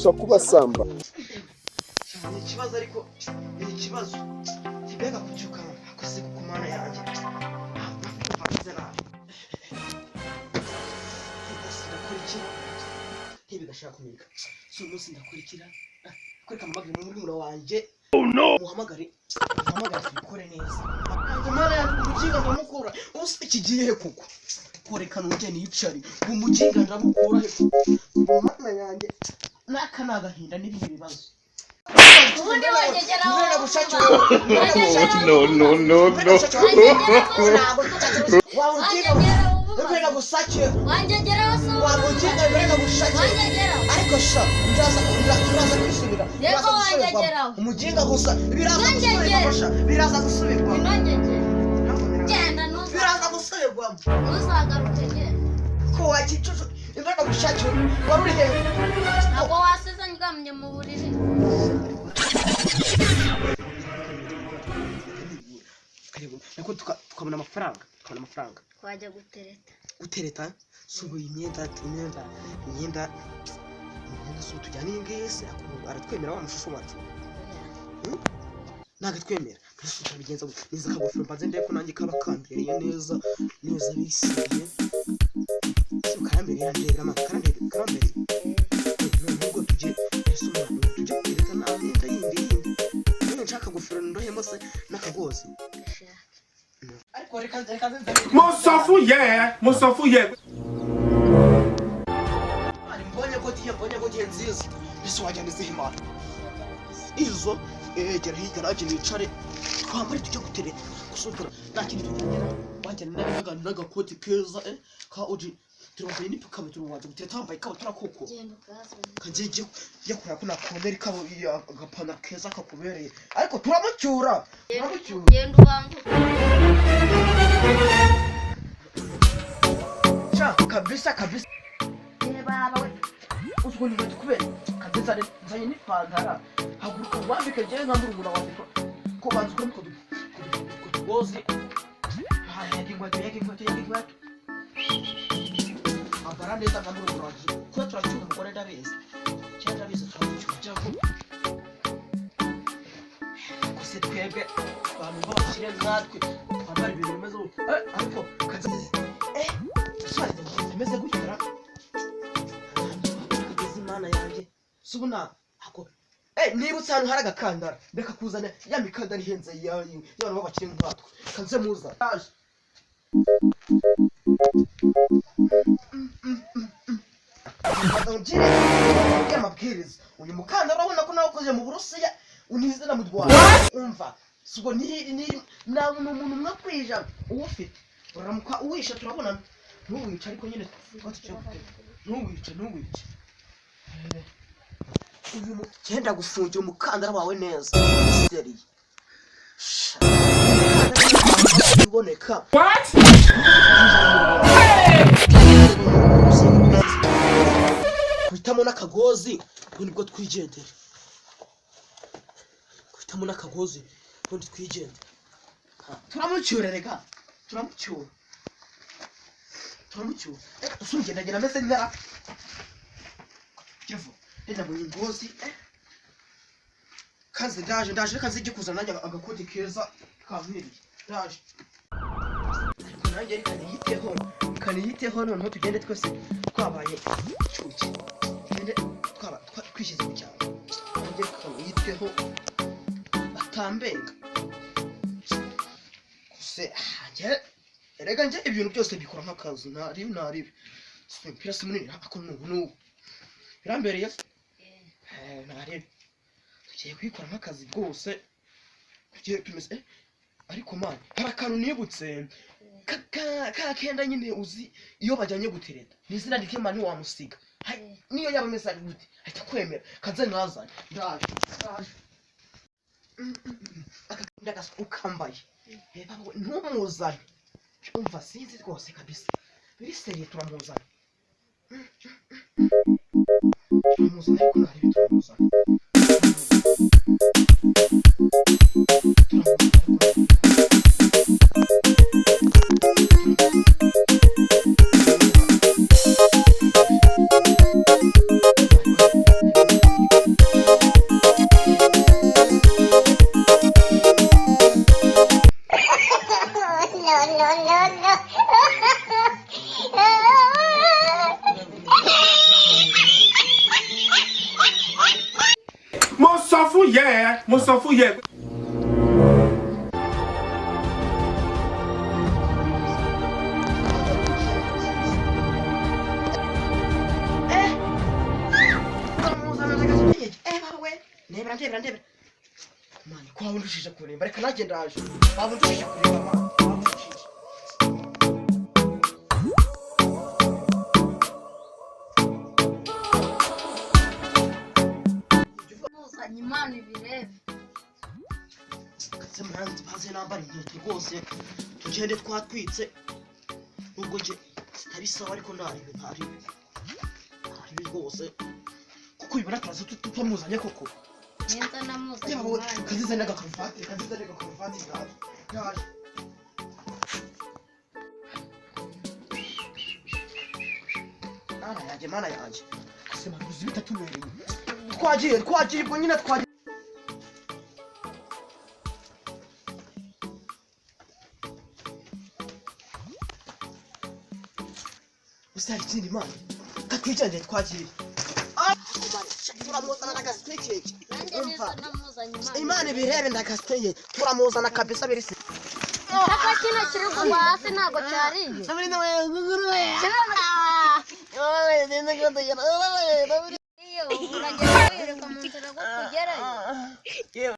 gusa kubasamba. Ni ikibazo ariko ni ikibazo kibega kucyuka akoze ku mana yanjye. Ntibigashaka kumika. So umunsi ndakurikira kwereka amagara muri mura wanje. Oh no. Muhamagare tukore neza. Imana yanjye umukinga ndamukura. Ubusa ikigihe kuko. Korekana umugeni yicari. Umukinga ndamukura he. Imana yanjye nakanaga hinda n'ibindi bibazo. Mbega gusake wanjegera so wabugenda mbega gushake ariko sha turaza kwisubira yego wanjegera umuginga gusa biraza gusubirwa inongege genda no biraza gusubirwa uzagaruke ko wakicucu mbega gushake waruri he ntabwo wasize ngamye mu buriri nako tukabona amafaranga twajya gutereta subu imyenda so tujyana ingese aratwemera wa mushusho wacu naga twemera kasi tubigenza niza kagofero mbaze ndeko nanjye kabakambereye neza bisiye so karambere ndera karambere nubwo tujye gutereta na myenda yindi nshaka gofero ndohemo se nakagozi Mon s'en fout hier. Mbonye ko nziza ese wajyana izihimana izo gera higaraje nicare twambare tujye gutereta gusukura nakindi tujyana wajyana n'agakoti keza ka oji turumvaye n'ipikabe turumwaje gutereta wambaye ikabutura koko kajeje yakora ko nakondera ikabo agapana keza kakubereye ariko turamucyura genda ubangu kabisa baba we uzwo ni tukubere kabisa nzanye n'ipantara haguruka wambike je nkambura umuntu wandika ko banzu ko kutugozi ingwato abara neza nkambura umuntu wandika ko turacyura umugore ndabizi turacyura kose twebwe abantu bashire natwe twambara ibintu bimeze ariko kazi meze gutera imana yanjye subuna ako nibutse hano hari agakandara mbeka kuzana ya mikandara ihenze y'abantu babakire nkatwe kanze muza amabwiriza uyu mukandara urabona ko nawe ukoze mu Burusiya unizana mu Rwanda umva sugo ni nawe umuntu mwakwijana uwufite uramuka uwisha turabona ntuwica ariko nyine ntuwice uyu mukenda gufungira umukandara wawe neza seriye uboneka What? kuitamo n'akagozi nibwo twigendera kuitamo n'akagozi ubundi twigendera turamucyura reka turamucyura usungendagera meze nkara kivu enda mu ngozi kazi ndaje kazi gikuzana nanjye agakoti keza kaviri ndaje ariko nanjye kaniyiteho noneho tugende twese twabaye cyuki tugende twishyize mu cyaro nanjye kaniyiteho batambenga kuse erega nje ibintu byose bikora nk'akazi naribi mpira simunini ako n'ubu birambereye naribi tugiye kwikora nk'akazi rwose tugiye tumeze ariko mani hari akantu nibutse kakenda nyine uzi iyo bajyanye gutereta n'izina rikema ntiwamusiga niyo yaba ameze ari gute ahita kwemera kaze nazanye ndaje akakunda ukambaye ntumuzane umva sinzi rwose kabisa biri seriye turamuzana ariko nari turamuzana yeah. ndebera mani ko wabundushije kuremba reka nanjye ndaje wabundushije kuremba mani wabundushije muzanye Imana ibirebe se mwanzi baze nambara inkweto rwose tugende twatwitse nubwo nje zitari sawa ariko ntaribe rwose kuko ibona turaza tutamuzanye koko neza namuzanye yawe Imana kazizane agakaruvati ngaje mana yanjye ase mabuzi bitatubereye twagiye ubwo nyine twagiye usari ikindi mana katwijanje twagiye turamuzana n'agasiteke nanjye neza namuzanye Imana imana ibirebe ndagasiteke turamuzana kabisa birisi Aka kino kiri kugwa hasi ntabwo cyariye iyo uragenda wiruka mu nzira ngo kugerayo